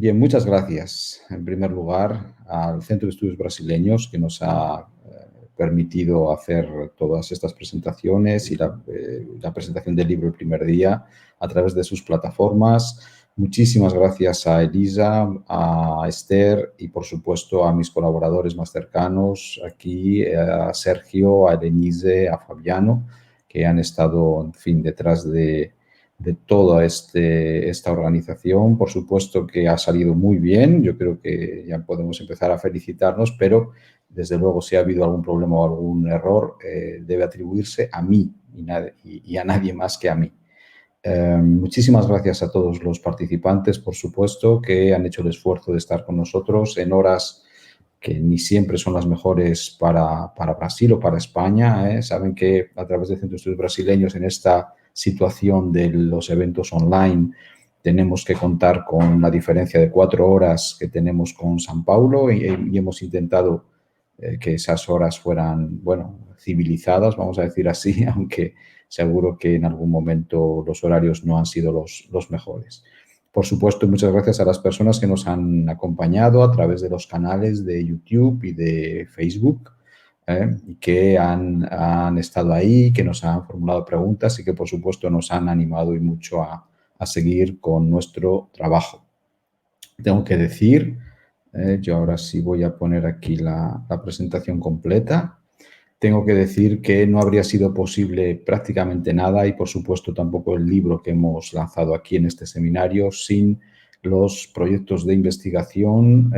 Bien, muchas gracias. En primer lugar, al Centro de Estudios Brasileños que nos ha permitido hacer todas estas presentaciones y la presentación del libro el primer día a través de sus plataformas. Muchísimas gracias a Elisa, a Esther y, por supuesto, a mis colaboradores más cercanos aquí, a Sergio, a Denise, a Fabiano, que han estado, en fin, detrás de toda esta organización. Por supuesto que ha salido muy bien, yo creo que ya podemos empezar a felicitarnos, pero desde luego si ha habido algún problema o algún error, debe atribuirse a mí y a nadie más que a mí. Muchísimas gracias a todos los participantes, por supuesto, que han hecho el esfuerzo de estar con nosotros en horas que ni siempre son las mejores para Brasil o para España. Saben que a través de Centros de Estudios Brasileños en esta situación de los eventos online tenemos que contar con la diferencia de 4 horas que tenemos con San Paulo y hemos intentado que esas horas fueran, bueno, civilizadas, vamos a decir así, aunque seguro que en algún momento los horarios no han sido los mejores. Por supuesto, muchas gracias a las personas que nos han acompañado a través de los canales de YouTube y de Facebook, y que han estado ahí, que nos han formulado preguntas y que, por supuesto, nos han animado y mucho a seguir con nuestro trabajo. Tengo que decir, yo ahora sí voy a poner aquí la presentación completa. Tengo que decir que no habría sido posible prácticamente nada y, por supuesto, tampoco el libro que hemos lanzado aquí en este seminario sin los proyectos de investigación.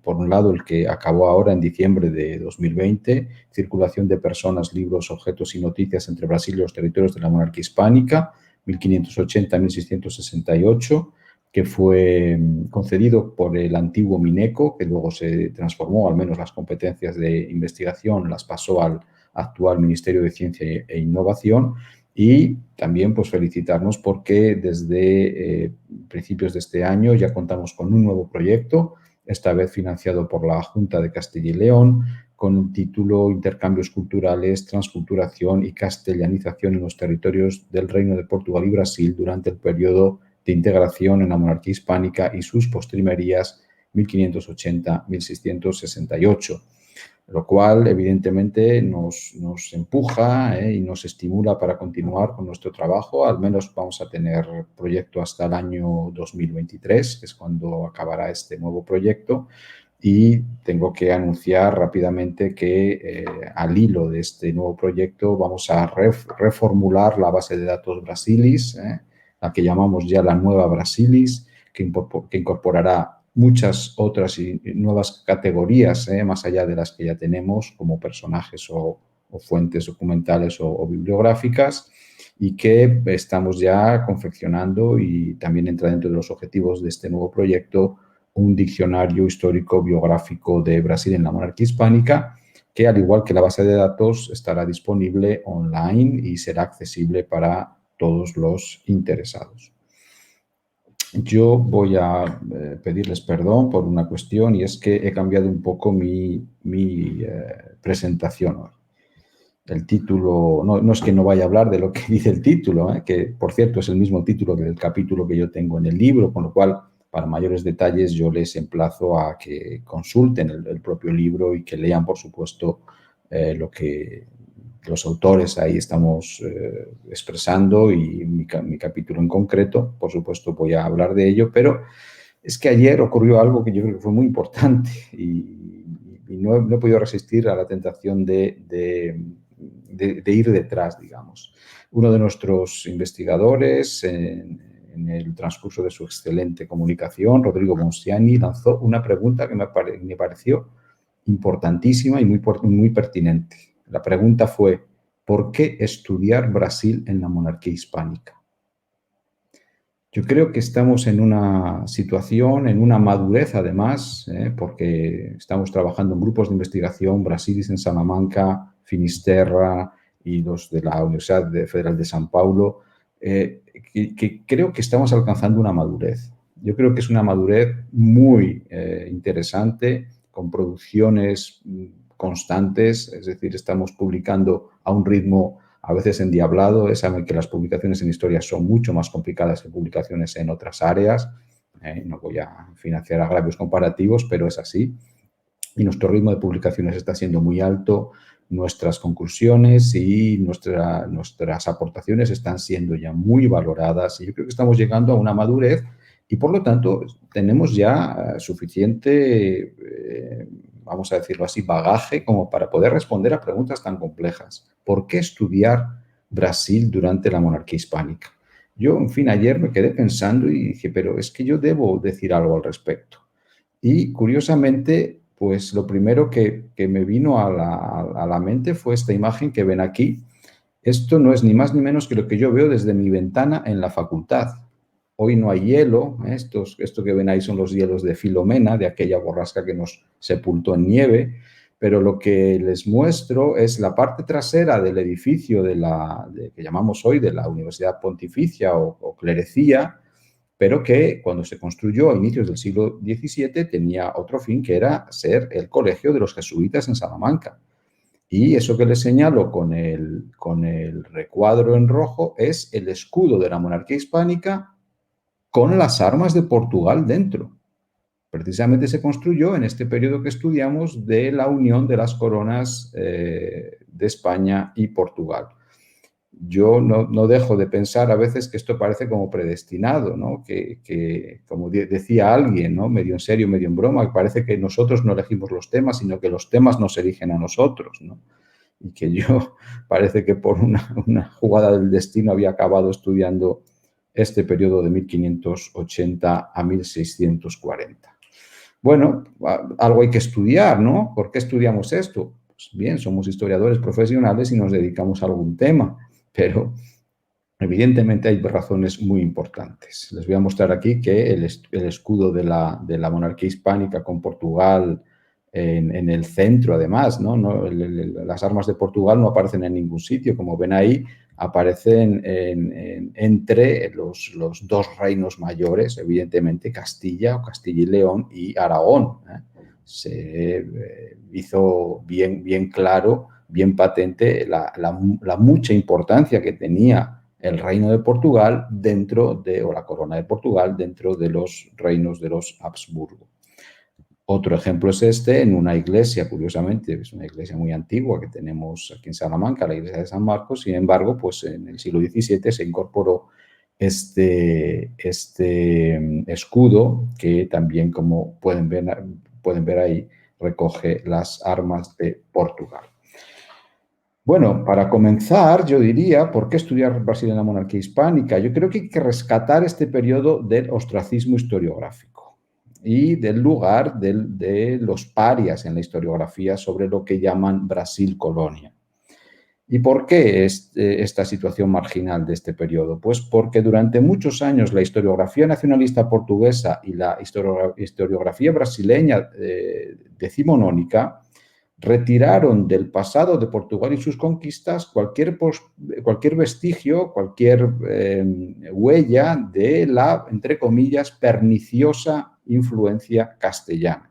Por un lado, el que acabó ahora en diciembre de 2020, Circulación de personas, libros, objetos y noticias entre Brasil y los territorios de la monarquía hispánica, 1580-1668, que fue concedido por el antiguo Mineco, que luego se transformó, al menos las competencias de investigación las pasó al actual Ministerio de Ciencia e Innovación. Y también pues felicitarnos porque desde principios de este año ya contamos con un nuevo proyecto, esta vez financiado por la Junta de Castilla y León, con el título Intercambios culturales, transculturación y castellanización en los territorios del Reino de Portugal y Brasil durante el periodo de integración en la monarquía hispánica y sus postrimerías 1580-1668, lo cual evidentemente nos empuja y nos estimula para continuar con nuestro trabajo. Al menos vamos a tener proyecto hasta el año 2023, que es cuando acabará este nuevo proyecto. Y tengo que anunciar rápidamente que al hilo de este nuevo proyecto vamos a reformular la base de datos Brasilis, la que llamamos ya la nueva Brasilis, que incorporará muchas otras y nuevas categorías, más allá de las que ya tenemos, como personajes o fuentes documentales o bibliográficas, y que estamos ya confeccionando y también entra dentro de los objetivos de este nuevo proyecto un diccionario histórico biográfico de Brasil en la monarquía hispánica, que al igual que la base de datos estará disponible online y será accesible para todos los interesados. Yo voy a pedirles perdón por una cuestión y es que he cambiado un poco mi presentación hoy. El título, no es que no vaya a hablar de lo que dice el título, que por cierto es el mismo título del capítulo que yo tengo en el libro, con lo cual para mayores detalles yo les emplazo a que consulten el propio libro y que lean, por supuesto, lo que los autores ahí estamos expresando y mi capítulo en concreto. Por supuesto voy a hablar de ello, pero es que ayer ocurrió algo que yo creo que fue muy importante y no he podido resistir a la tentación de ir detrás, digamos. Uno de nuestros investigadores, en el transcurso de su excelente comunicación, Rodrigo Bonciani, lanzó una pregunta que me pareció importantísima y muy pertinente. La pregunta fue, ¿por qué estudiar Brasil en la monarquía hispánica? Yo creo que estamos en una situación, en una madurez además, porque estamos trabajando en grupos de investigación, Brasilis en Salamanca, Finisterra y los de la Universidad Federal de San Paulo, que creo que estamos alcanzando una madurez. Yo creo que es una madurez muy interesante, con producciones constantes, es decir, estamos publicando a un ritmo a veces endiablado. Saben que las publicaciones en historia son mucho más complicadas que publicaciones en otras áreas, No voy a financiar agravios comparativos, pero es así. Y nuestro ritmo de publicaciones está siendo muy alto, nuestras conclusiones y nuestras aportaciones están siendo ya muy valoradas y yo creo que estamos llegando a una madurez y por lo tanto tenemos ya suficiente, vamos a decirlo así, bagaje como para poder responder a preguntas tan complejas. ¿Por qué estudiar Brasil durante la monarquía hispánica? Yo, en fin, ayer me quedé pensando y dije, pero es que yo debo decir algo al respecto. Y curiosamente, pues lo primero que me vino a la mente fue esta imagen que ven aquí. Esto no es ni más ni menos que lo que yo veo desde mi ventana en la facultad. Hoy no hay hielo, esto que ven ahí son los hielos de Filomena, de aquella borrasca que nos sepultó en nieve, pero lo que les muestro es la parte trasera del edificio que llamamos hoy de la Universidad Pontificia o Clerecía, pero que cuando se construyó a inicios del siglo XVII tenía otro fin, que era ser el colegio de los jesuitas en Salamanca. Y eso que les señalo con el recuadro en rojo es el escudo de la monarquía hispánica con las armas de Portugal dentro. Precisamente se construyó en este periodo que estudiamos de la unión de las coronas de España y Portugal. Yo no dejo de pensar a veces que esto parece como predestinado, ¿no? Que como decía alguien, ¿no? Medio en serio, medio en broma, que parece que nosotros no elegimos los temas, sino que los temas nos eligen a nosotros, ¿no? Y que yo parece que por una jugada del destino había acabado estudiando este periodo de 1580 a 1640. Bueno, algo hay que estudiar, ¿no? ¿Por qué estudiamos esto? Pues bien, somos historiadores profesionales y nos dedicamos a algún tema, pero evidentemente hay razones muy importantes. Les voy a mostrar aquí que el escudo de la monarquía hispánica con Portugal en el centro, además, ¿no? Las armas de Portugal no aparecen en ningún sitio, como ven ahí, aparecen entre los dos reinos mayores, evidentemente Castilla o Castilla y León y Aragón. Se hizo bien claro, bien patente la mucha importancia que tenía el reino de Portugal o la corona de Portugal dentro de los reinos de los Habsburgo. Otro ejemplo es este, en una iglesia, curiosamente, es una iglesia muy antigua que tenemos aquí en Salamanca, la iglesia de San Marcos. Sin embargo, pues en el siglo XVII se incorporó este escudo que también, como pueden ver ahí, recoge las armas de Portugal. Bueno, para comenzar, yo diría, ¿por qué estudiar Brasil en la monarquía hispánica? Yo creo que hay que rescatar este periodo del ostracismo historiográfico y del lugar de los parias en la historiografía sobre lo que llaman Brasil colonia. ¿Y por qué esta situación marginal de este periodo? Pues porque durante muchos años la historiografía nacionalista portuguesa y la historiografía brasileña decimonónica retiraron del pasado de Portugal y sus conquistas cualquier vestigio, cualquier huella de la, entre comillas, perniciosa influencia castellana.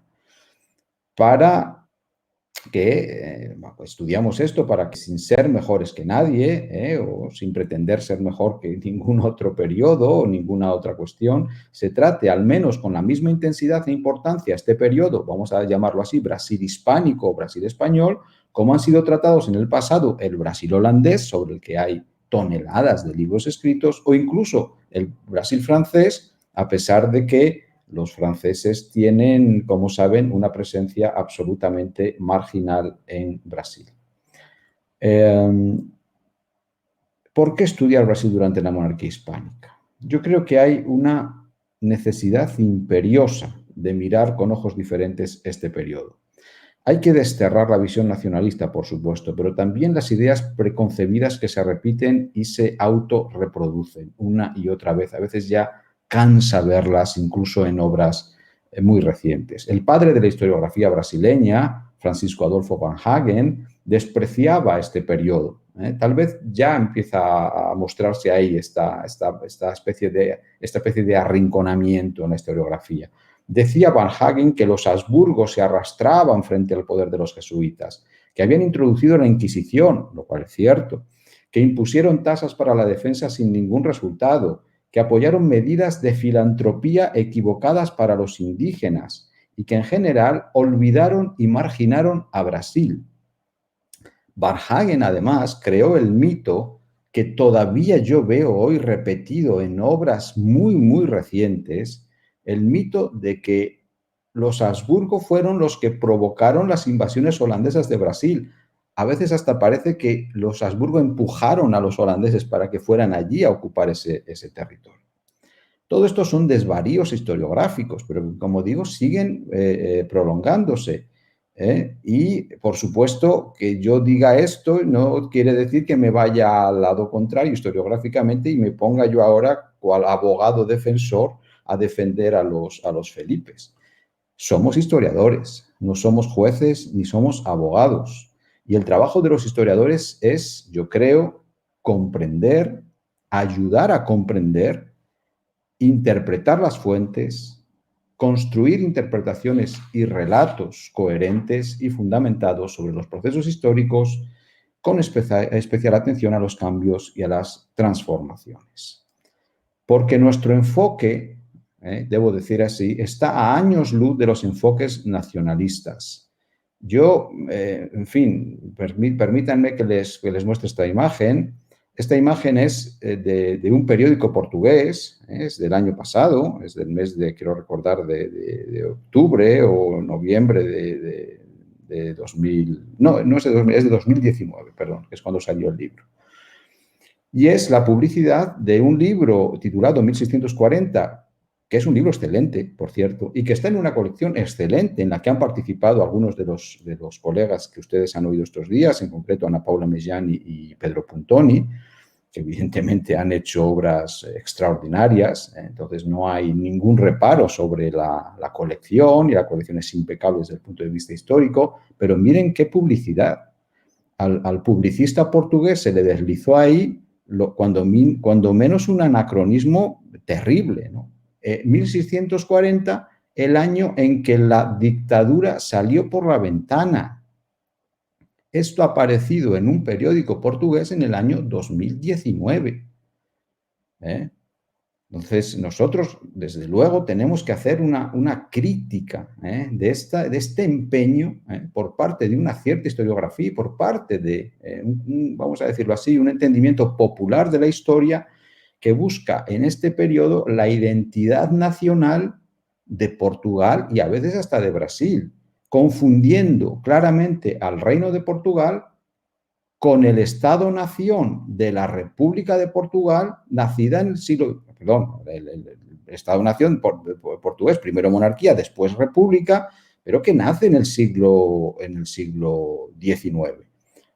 Para que estudiamos esto para que sin ser mejores que nadie o sin pretender ser mejor que ningún otro periodo o ninguna otra cuestión, se trate al menos con la misma intensidad e importancia este periodo, vamos a llamarlo así, Brasil hispánico o Brasil español, como han sido tratados en el pasado el Brasil holandés, sobre el que hay toneladas de libros escritos, o incluso el Brasil francés, a pesar de que los franceses tienen, como saben, una presencia absolutamente marginal en Brasil. ¿Por qué estudiar Brasil durante la monarquía hispánica? Yo creo que hay una necesidad imperiosa de mirar con ojos diferentes este periodo. Hay que desterrar la visión nacionalista, por supuesto, pero también las ideas preconcebidas que se repiten y se autorreproducen una y otra vez. A veces ya cansa verlas incluso en obras muy recientes. El padre de la historiografía brasileña, Francisco Adolfo Van Hagen, despreciaba este periodo. Tal vez ya empieza a mostrarse ahí esta especie de arrinconamiento en la historiografía. Decía Van Hagen que los Habsburgos se arrastraban frente al poder de los jesuitas, que habían introducido la Inquisición, lo cual es cierto, que impusieron tasas para la defensa sin ningún resultado, que apoyaron medidas de filantropía equivocadas para los indígenas y que en general olvidaron y marginaron a Brasil. Varhagen, además, creó el mito que todavía yo veo hoy repetido en obras muy recientes, el mito de que los Habsburgo fueron los que provocaron las invasiones holandesas de Brasil. A veces hasta parece que los Habsburgo empujaron a los holandeses para que fueran allí a ocupar ese territorio. Todo esto son desvaríos historiográficos, pero como digo, siguen prolongándose. Y, por supuesto, que yo diga esto no quiere decir que me vaya al lado contrario historiográficamente y me ponga yo ahora, cual abogado defensor, a defender a los Felipes. Somos historiadores, no somos jueces ni somos abogados. Y el trabajo de los historiadores es, yo creo, comprender, ayudar a comprender, interpretar las fuentes, construir interpretaciones y relatos coherentes y fundamentados sobre los procesos históricos, con especial atención a los cambios y a las transformaciones. Porque nuestro enfoque, debo decir así, está a años luz de los enfoques nacionalistas. Yo, en fin, permítanme que les muestre esta imagen. Esta imagen es de un periódico portugués, es del año pasado, es del mes de, quiero recordar, de octubre o noviembre de 2000, no es de 2000, es de 2019, perdón, que es cuando salió el libro. Y es la publicidad de un libro titulado 1640, que es un libro excelente, por cierto, y que está en una colección excelente en la que han participado algunos de los colegas que ustedes han oído estos días, en concreto Ana Paula Mejani y Pedro Puntoni, que evidentemente han hecho obras extraordinarias, entonces no hay ningún reparo sobre la colección, y la colección es impecable desde el punto de vista histórico, pero miren qué publicidad. Al publicista portugués se le deslizó ahí cuando menos un anacronismo terrible, ¿no? 1640, el año en que la dictadura salió por la ventana. Esto ha aparecido en un periódico portugués en el año 2019. Entonces, nosotros, desde luego, tenemos que hacer una crítica de este empeño por parte de una cierta historiografía y por parte de, vamos a decirlo así, un entendimiento popular de la historia que busca en este periodo la identidad nacional de Portugal y a veces hasta de Brasil, confundiendo claramente al Reino de Portugal con el Estado-nación de la República de Portugal, nacida en el siglo, perdón, el Estado-nación portugués, primero monarquía, después república, pero que nace en el siglo XIX.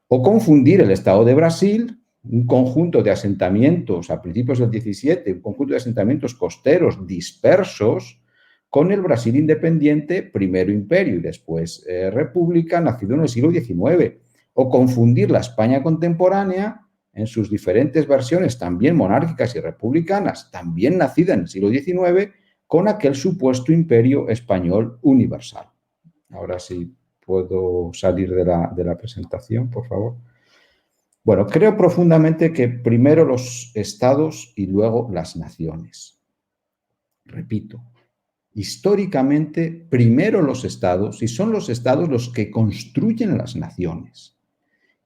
O confundir el Estado de Brasil, un conjunto de asentamientos a principios del XVII, un conjunto de asentamientos costeros dispersos, con el Brasil independiente, primero imperio y después república, nacido en el siglo XIX. O confundir la España contemporánea en sus diferentes versiones, también monárquicas y republicanas, también nacida en el siglo XIX, con aquel supuesto imperio español universal. Ahora sí puedo salir de la presentación, por favor. Bueno, creo profundamente que primero los estados y luego las naciones. Repito, históricamente primero los estados, y son los estados los que construyen las naciones.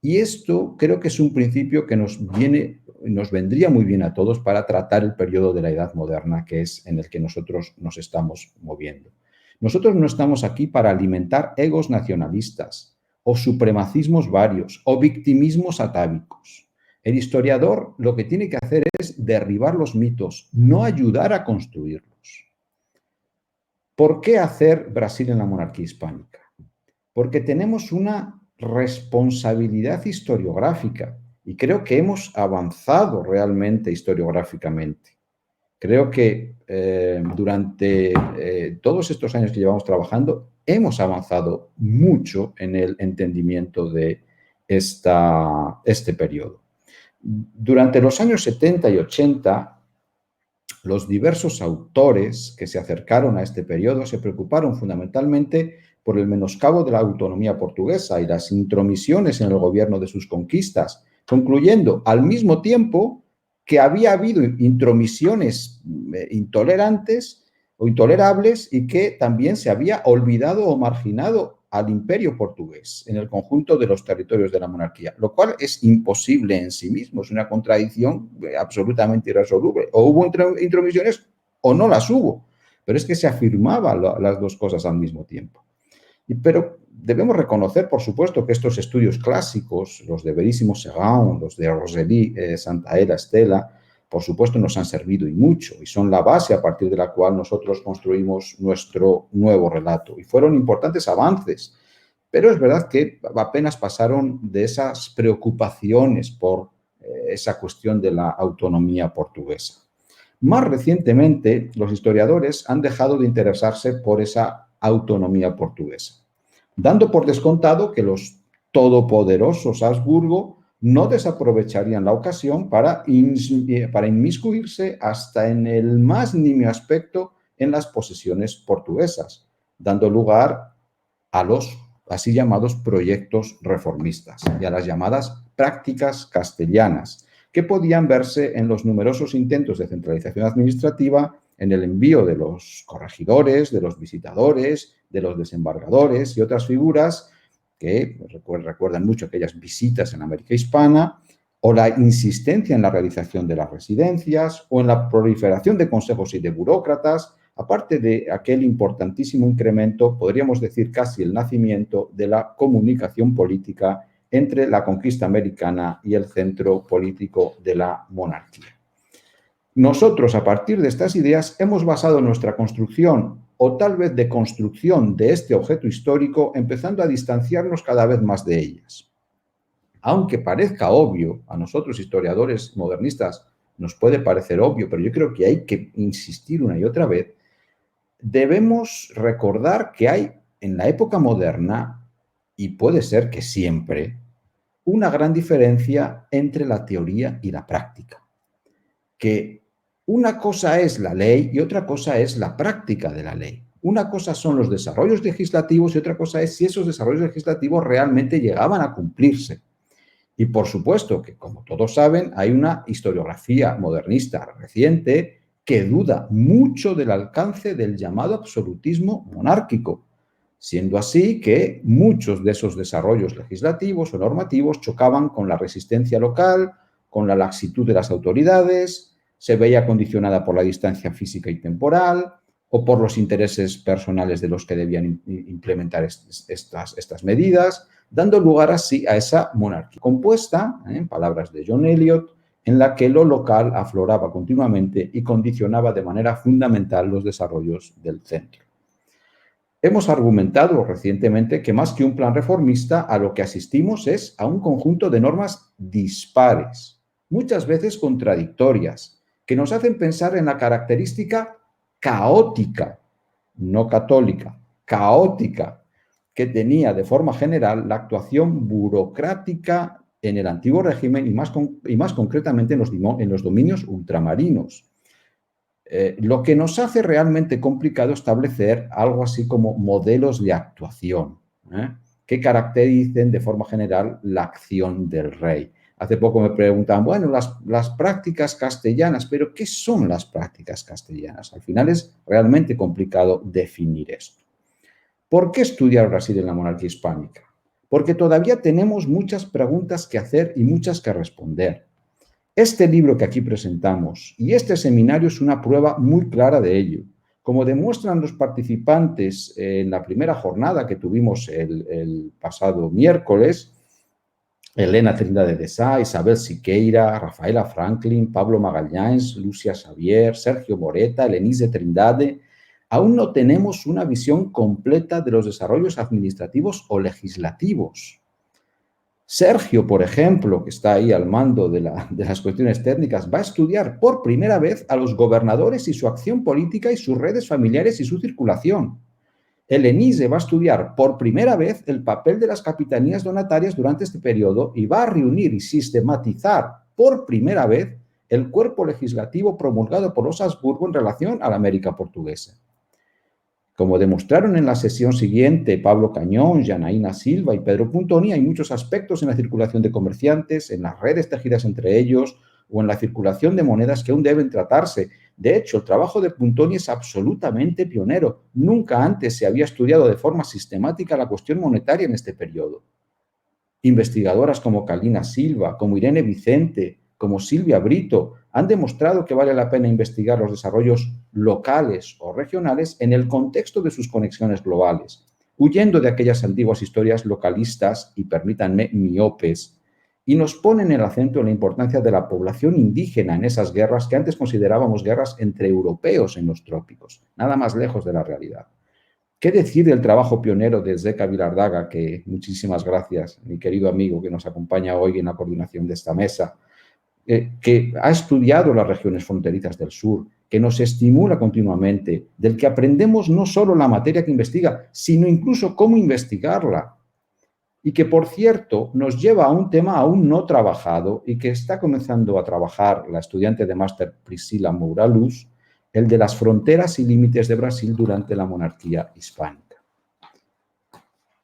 Y esto creo que es un principio que nos vendría muy bien a todos para tratar el periodo de la Edad Moderna, que es en el que nosotros nos estamos moviendo. Nosotros no estamos aquí para alimentar egos nacionalistas o supremacismos varios o victimismos atávicos. El historiador lo que tiene que hacer es derribar los mitos, no ayudar a construirlos. ¿Por qué hacer Brasil en la monarquía hispánica? Porque tenemos una responsabilidad historiográfica y creo que hemos avanzado realmente historiográficamente. Creo que durante todos estos años que llevamos trabajando hemos avanzado mucho en el entendimiento de este periodo. Durante los años 70 y 80, los diversos autores que se acercaron a este periodo se preocuparon fundamentalmente por el menoscabo de la autonomía portuguesa y las intromisiones en el gobierno de sus conquistas, concluyendo al mismo tiempo que había habido intromisiones intolerantes o intolerables y que también se había olvidado o marginado al imperio portugués en el conjunto de los territorios de la monarquía, lo cual es imposible en sí mismo, es una contradicción absolutamente irresoluble. O hubo intromisiones o no las hubo, pero es que se afirmaban las dos cosas al mismo tiempo. Pero debemos reconocer, por supuesto, que estos estudios clásicos, los de Veríssimo Segán, los de Rosely Santaella Stella, por supuesto nos han servido y mucho, y son la base a partir de la cual nosotros construimos nuestro nuevo relato. Y fueron importantes avances, pero es verdad que apenas pasaron de esas preocupaciones por esa cuestión de la autonomía portuguesa. Más recientemente, los historiadores han dejado de interesarse por esa autonomía portuguesa, dando por descontado que los todopoderosos Habsburgo no desaprovecharían la ocasión para inmiscuirse hasta en el más nimio aspecto en las posesiones portuguesas, dando lugar a los así llamados proyectos reformistas y a las llamadas prácticas castellanas, que podían verse en los numerosos intentos de centralización administrativa, en el envío de los corregidores, de los visitadores, de los desembargadores y otras figuras que recuerdan mucho aquellas visitas en América Hispana, o la insistencia en la realización de las residencias, o en la proliferación de consejos y de burócratas, aparte de aquel importantísimo incremento, podríamos decir casi el nacimiento de la comunicación política entre la conquista americana y el centro político de la monarquía. Nosotros, a partir de estas ideas, hemos basado nuestra construcción o tal vez deconstrucción de este objeto histórico, empezando a distanciarnos cada vez más de ellas. Aunque parezca obvio, a nosotros historiadores modernistas nos puede parecer obvio, pero yo creo que hay que insistir una y otra vez, debemos recordar que hay en la época moderna, y puede ser que siempre, una gran diferencia entre la teoría y la práctica. Que una cosa es la ley y otra cosa es la práctica de la ley. Una cosa son los desarrollos legislativos y otra cosa es si esos desarrollos legislativos realmente llegaban a cumplirse. Y por supuesto que, como todos saben, hay una historiografía modernista reciente que duda mucho del alcance del llamado absolutismo monárquico, siendo así que muchos de esos desarrollos legislativos o normativos chocaban con la resistencia local, con la laxitud de las autoridades, se veía condicionada por la distancia física y temporal o por los intereses personales de los que debían implementar estas medidas, dando lugar así a esa monarquía compuesta, en palabras de John Eliot, en la que lo local afloraba continuamente y condicionaba de manera fundamental los desarrollos del centro. Hemos argumentado recientemente que más que un plan reformista, a lo que asistimos es a un conjunto de normas dispares, muchas veces contradictorias, que nos hacen pensar en la característica caótica, no católica, caótica, que tenía de forma general la actuación burocrática en el antiguo régimen y más concretamente en los dominios ultramarinos. Lo que nos hace realmente complicado establecer algo así como modelos de actuación, que caractericen de forma general la acción del rey. Hace poco me preguntaban, bueno, las prácticas castellanas, pero ¿qué son las prácticas castellanas? Al final es realmente complicado definir esto. ¿Por qué estudiar Brasil en la monarquía hispánica? Porque todavía tenemos muchas preguntas que hacer y muchas que responder. Este libro que aquí presentamos y este seminario es una prueba muy clara de ello. Como demuestran los participantes en la primera jornada que tuvimos el pasado miércoles, Helena Trindade de Sá, Isabel Siqueira, Rafaela Franklin, Pablo Magallanes, Lucia Xavier, Sergio Moreta, Lenise Trindade, aún no tenemos una visión completa de los desarrollos administrativos o legislativos. Sergio, por ejemplo, que está ahí al mando de las cuestiones técnicas, va a estudiar por primera vez a los gobernadores y su acción política y sus redes familiares y su circulación. Helenise va a estudiar por primera vez el papel de las capitanías donatarias durante este periodo y va a reunir y sistematizar por primera vez el cuerpo legislativo promulgado por los Habsburgo en relación a la América portuguesa. Como demostraron en la sesión siguiente Pablo Cañón, Janaína Silva y Pedro Puntoni, hay muchos aspectos en la circulación de comerciantes, en las redes tejidas entre ellos, o en la circulación de monedas que aún deben tratarse. De hecho, el trabajo de Puntoni es absolutamente pionero. Nunca antes se había estudiado de forma sistemática la cuestión monetaria en este periodo. Investigadoras como Kalina Silva, como Irene Vicente, como Silvia Brito, han demostrado que vale la pena investigar los desarrollos locales o regionales en el contexto de sus conexiones globales, huyendo de aquellas antiguas historias localistas y, permítanme, miopes, y nos ponen el acento en la importancia de la población indígena en esas guerras que antes considerábamos guerras entre europeos en los trópicos, nada más lejos de la realidad. ¿Qué decir del trabajo pionero de Zeca Vilardaga, que muchísimas gracias, mi querido amigo que nos acompaña hoy en la coordinación de esta mesa, que ha estudiado las regiones fronterizas del sur, que nos estimula continuamente, del que aprendemos no solo la materia que investiga, sino incluso cómo investigarla, y que, por cierto, nos lleva a un tema aún no trabajado y que está comenzando a trabajar la estudiante de máster Priscila Mouraluz, el de las fronteras y límites de Brasil durante la monarquía hispánica.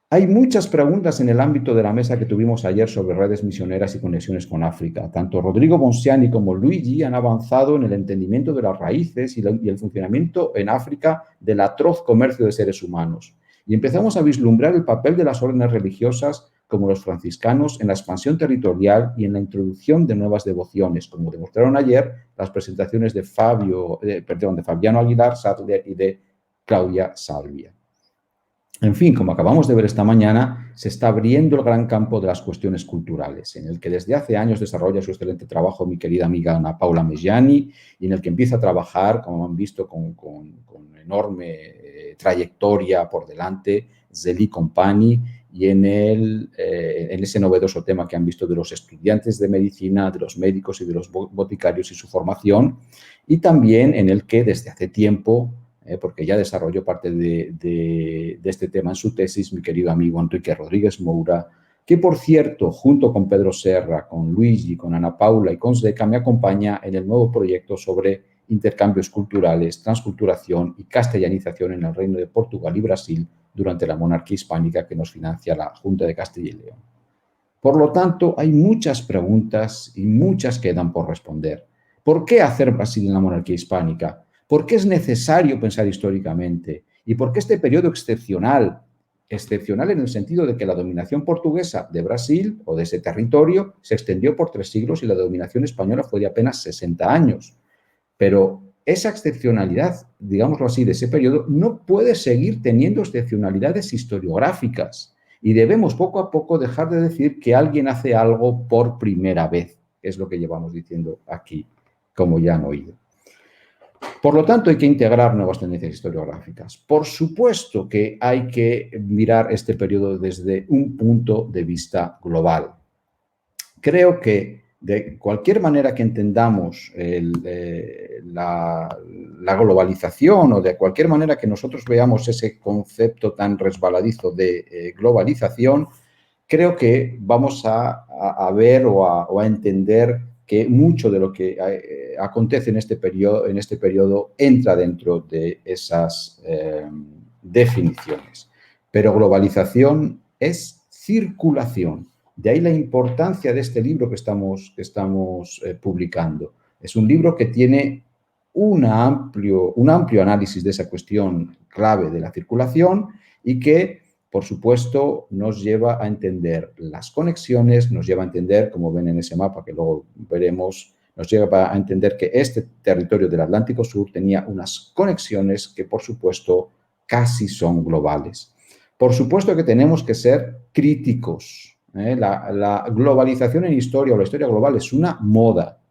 Hay muchas preguntas en el ámbito de la mesa que tuvimos ayer sobre redes misioneras y conexiones con África. Tanto Rodrigo Bonciani como Luigi han avanzado en el entendimiento de las raíces y el funcionamiento en África del atroz comercio de seres humanos. Y empezamos a vislumbrar el papel de las órdenes religiosas como los franciscanos en la expansión territorial y en la introducción de nuevas devociones, como demostraron ayer las presentaciones de Fabiano Aguilar Sadler y de Claudia Salvia. En fin, como acabamos de ver esta mañana, se está abriendo el gran campo de las cuestiones culturales, en el que desde hace años desarrolla su excelente trabajo mi querida amiga Ana Paula Meggiani, y en el que empieza a trabajar, como han visto, con enorme trayectoria por delante, Zeli Compani, y en ese novedoso tema que han visto de los estudiantes de medicina, de los médicos y de los boticarios y su formación, y también en el que desde hace tiempo, porque ya desarrolló parte de este tema en su tesis, mi querido amigo Enrique Rodríguez Moura, que, por cierto, junto con Pedro Serra, con Luigi, con Ana Paula y con Zeca, me acompaña en el nuevo proyecto sobre intercambios culturales, transculturación y castellanización en el Reino de Portugal y Brasil durante la monarquía hispánica que nos financia la Junta de Castilla y León. Por lo tanto, hay muchas preguntas y muchas quedan por responder. ¿Por qué hacer Brasil en la monarquía hispánica? ¿Por qué es necesario pensar históricamente? ¿Y por qué este periodo excepcional? Excepcional en el sentido de que la dominación portuguesa de Brasil o de ese territorio se extendió por 3 siglos y la dominación española fue de apenas 60 años. Pero esa excepcionalidad, digámoslo así, de ese periodo, no puede seguir teniendo excepcionalidades historiográficas y debemos poco a poco dejar de decir que alguien hace algo por primera vez, que es lo que llevamos diciendo aquí, como ya han oído. Por lo tanto, hay que integrar nuevas tendencias historiográficas. Por supuesto que hay que mirar este periodo desde un punto de vista global. Creo que de cualquier manera que entendamos la globalización o de cualquier manera que nosotros veamos ese concepto tan resbaladizo de globalización, creo que vamos a ver o a entender que mucho de lo que acontece en este periodo entra dentro de esas definiciones. Pero globalización es circulación. De ahí la importancia de este libro que estamos publicando. Es un libro que tiene un amplio análisis de esa cuestión clave de la circulación y que, por supuesto, nos lleva a entender las conexiones, nos lleva a entender, como ven en ese mapa que luego veremos, nos lleva a entender que este territorio del Atlántico Sur tenía unas conexiones que, por supuesto, casi son globales. Por supuesto que tenemos que ser críticos. La globalización en historia o la historia global es una moda.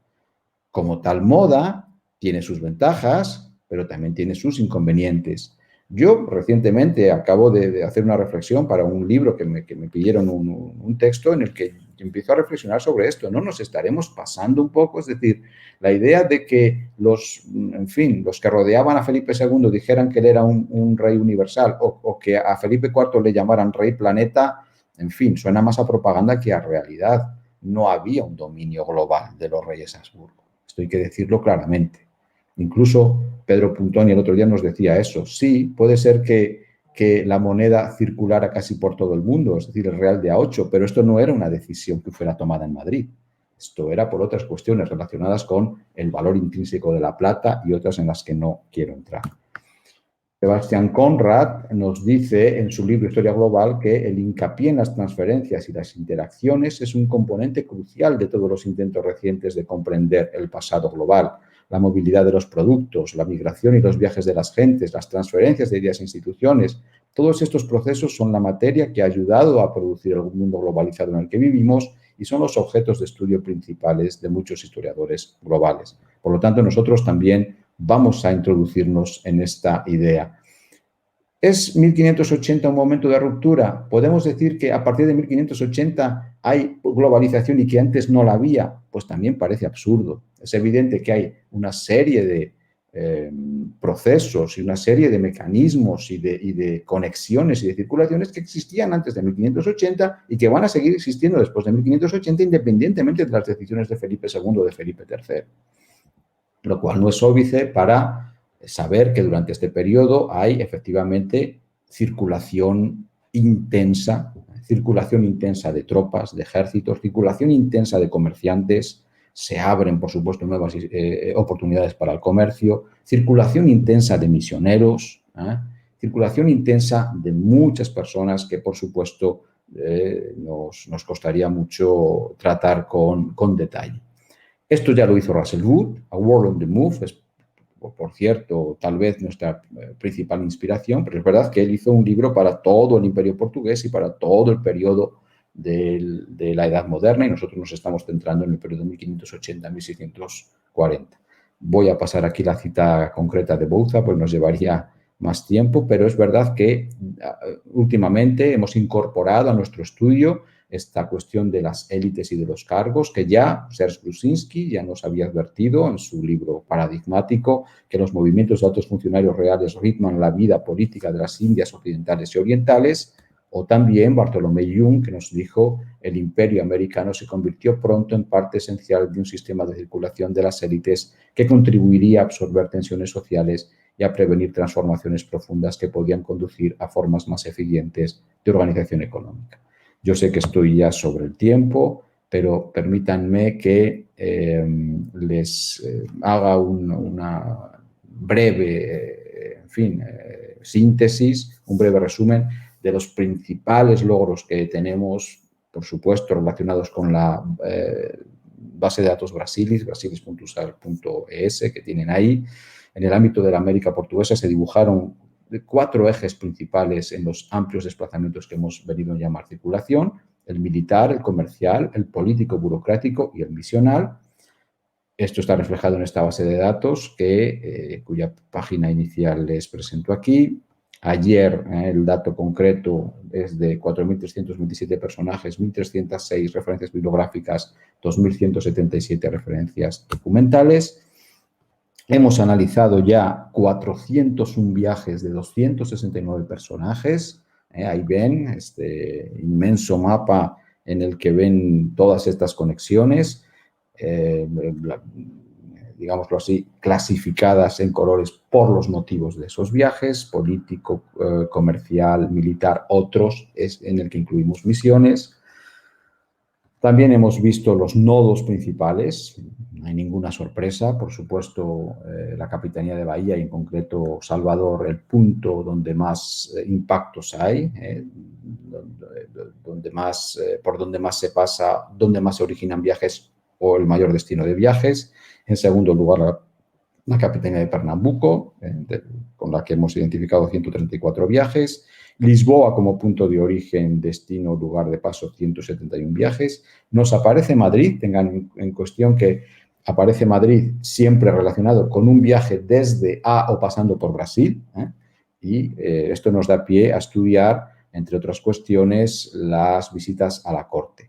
Como tal moda, tiene sus ventajas, pero también tiene sus inconvenientes. Yo recientemente acabo de hacer una reflexión para un libro que me pidieron un texto en el que empiezo a reflexionar sobre esto. ¿No nos estaremos pasando un poco? Es decir, la idea de que los que rodeaban a Felipe II dijeran que él era un rey universal o que a Felipe IV le llamaran rey planeta, en fin, suena más a propaganda que a realidad. No había un dominio global de los reyes Habsburgo. Esto hay que decirlo claramente. Incluso Pedro Puntoni el otro día nos decía eso. Sí, puede ser que la moneda circulara casi por todo el mundo, es decir, el real de A8, pero esto no era una decisión que fuera tomada en Madrid. Esto era por otras cuestiones relacionadas con el valor intrínseco de la plata y otras en las que no quiero entrar. Sebastian Conrad nos dice en su libro Historia Global que el hincapié en las transferencias y las interacciones es un componente crucial de todos los intentos recientes de comprender el pasado global. La movilidad de los productos, la migración y los viajes de las gentes, las transferencias de ideas e instituciones, todos estos procesos son la materia que ha ayudado a producir el mundo globalizado en el que vivimos y son los objetos de estudio principales de muchos historiadores globales. Por lo tanto, nosotros también vamos a introducirnos en esta idea. ¿Es 1580 un momento de ruptura? ¿Podemos decir que a partir de 1580 hay globalización y que antes no la había? Pues también parece absurdo. Es evidente que hay una serie de procesos y una serie de mecanismos y de conexiones y de circulaciones que existían antes de 1580 y que van a seguir existiendo después de 1580 independientemente de las decisiones de Felipe II o de Felipe III. Lo cual no es óbice para saber que durante este periodo hay efectivamente circulación intensa de tropas, de ejércitos, circulación intensa de comerciantes, se abren, por supuesto, nuevas oportunidades para el comercio, circulación intensa de misioneros, circulación intensa de muchas personas que, por supuesto, nos costaría mucho tratar con detalle. Esto ya lo hizo Russell Wood, A World on the Move, es, por cierto, tal vez nuestra principal inspiración, pero es verdad que él hizo un libro para todo el Imperio portugués y para todo el periodo de la Edad Moderna y nosotros nos estamos centrando en el periodo 1580-1640. Voy a pasar aquí la cita concreta de Bouza, pues nos llevaría más tiempo, pero es verdad que últimamente hemos incorporado a nuestro estudio esta cuestión de las élites y de los cargos, que ya Serge Brusinski ya nos había advertido en su libro paradigmático que los movimientos de altos funcionarios reales ritman la vida política de las Indias occidentales y orientales, o también Bartolomé Jung, que nos dijo el imperio americano se convirtió pronto en parte esencial de un sistema de circulación de las élites que contribuiría a absorber tensiones sociales y a prevenir transformaciones profundas que podían conducir a formas más eficientes de organización económica. Yo sé que estoy ya sobre el tiempo, pero permítanme que les haga una breve, síntesis, un breve resumen de los principales logros que tenemos, por supuesto, relacionados con la base de datos Brasilis, brasilis.usar.es, que tienen ahí. En el ámbito de la América portuguesa se dibujaron 4 ejes principales en los amplios desplazamientos que hemos venido a llamar circulación: el militar, el comercial, el político burocrático y el misional. Esto está reflejado en esta base de datos cuya página inicial les presento aquí. Ayer el dato concreto es de 4.327 personajes, 1.306 referencias bibliográficas, 2.177 referencias documentales. Hemos analizado ya 401 viajes de 269 personajes. Ahí ven este inmenso mapa en el que ven todas estas conexiones, digámoslo así, clasificadas en colores por los motivos de esos viajes: político, comercial, militar, otros, es en el que incluimos misiones. También hemos visto los nodos principales, no hay ninguna sorpresa, por supuesto, la Capitanía de Bahía y en concreto Salvador, el punto donde más impactos hay, por donde más se pasa, donde más se originan viajes o el mayor destino de viajes. En segundo lugar, la Capitanía de Pernambuco, con la que hemos identificado 134 viajes. Lisboa como punto de origen, destino, lugar de paso, 171 viajes. Nos aparece Madrid, tengan en cuestión que aparece Madrid siempre relacionado con un viaje desde A o pasando por Brasil, y esto nos da pie a estudiar, entre otras cuestiones, las visitas a la corte.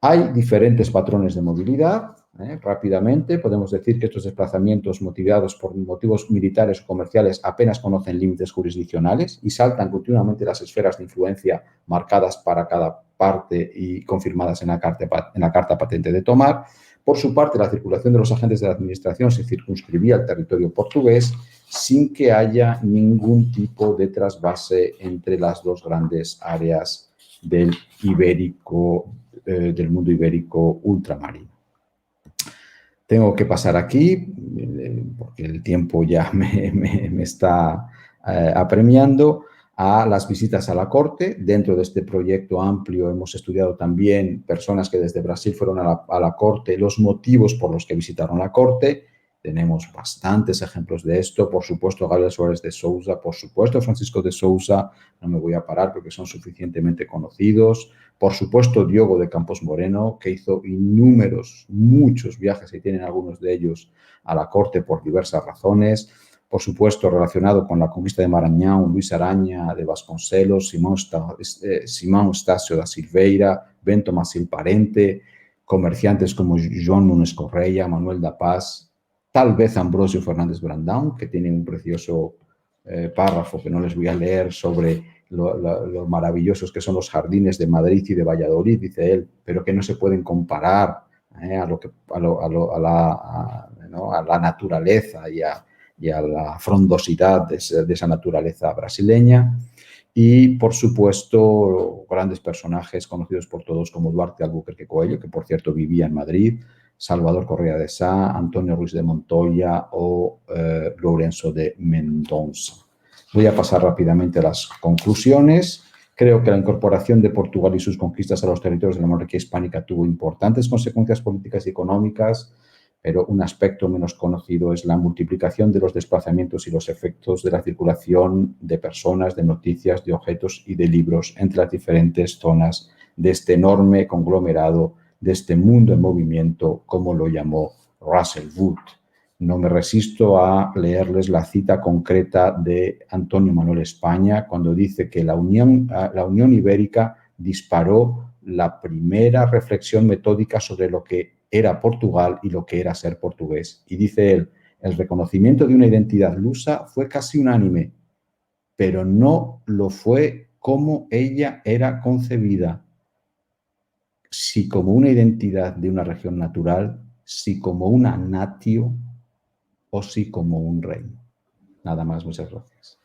Hay diferentes patrones de movilidad. Rápidamente podemos decir que estos desplazamientos motivados por motivos militares o comerciales apenas conocen límites jurisdiccionales y saltan continuamente las esferas de influencia marcadas para cada parte y confirmadas en la carta patente de Tomar. Por su parte, la circulación de los agentes de la administración se circunscribía al territorio portugués sin que haya ningún tipo de trasvase entre las dos grandes áreas del mundo ibérico ultramarino. Tengo que pasar aquí, porque el tiempo ya me está apremiando, a las visitas a la corte. Dentro de este proyecto amplio hemos estudiado también personas que desde Brasil fueron a la corte, los motivos por los que visitaron la corte. Tenemos bastantes ejemplos de esto. Por supuesto, Gabriel Suárez de Sousa, por supuesto, Francisco de Sousa, no me voy a parar porque son suficientemente conocidos. Por supuesto, Diogo de Campos Moreno, que hizo muchos viajes, y tienen algunos de ellos a la corte por diversas razones. Por supuesto, relacionado con la conquista de Maranhão, Luis Araña de Vasconcelos, Simão Estácio da Silveira, Bento Masil Parente, comerciantes como João Nunes Correia, Manuel da Paz, tal vez Ambrosio Fernández Brandão, que tiene un precioso párrafo que no les voy a leer sobre lo maravillosos que son los jardines de Madrid y de Valladolid, dice él, pero que no se pueden comparar a la naturaleza y a la frondosidad de esa naturaleza brasileña. Y, por supuesto, grandes personajes conocidos por todos como Duarte Albuquerque Coello, que por cierto vivía en Madrid, Salvador Correa de Sá, Antonio Ruiz de Montoya o Lourenço de Mendonça. Voy a pasar rápidamente a las conclusiones. Creo que la incorporación de Portugal y sus conquistas a los territorios de la monarquía hispánica tuvo importantes consecuencias políticas y económicas, pero un aspecto menos conocido es la multiplicación de los desplazamientos y los efectos de la circulación de personas, de noticias, de objetos y de libros entre las diferentes zonas de este enorme conglomerado, de este mundo en movimiento, como lo llamó Russell Wood. No me resisto a leerles la cita concreta de Antonio Manuel España cuando dice que la Unión Ibérica disparó la primera reflexión metódica sobre lo que era Portugal y lo que era ser portugués. Y dice él, el reconocimiento de una identidad lusa fue casi unánime, pero no lo fue como ella era concebida, si como una identidad de una región natural, si como una natio o si como un reino. Nada más, muchas gracias.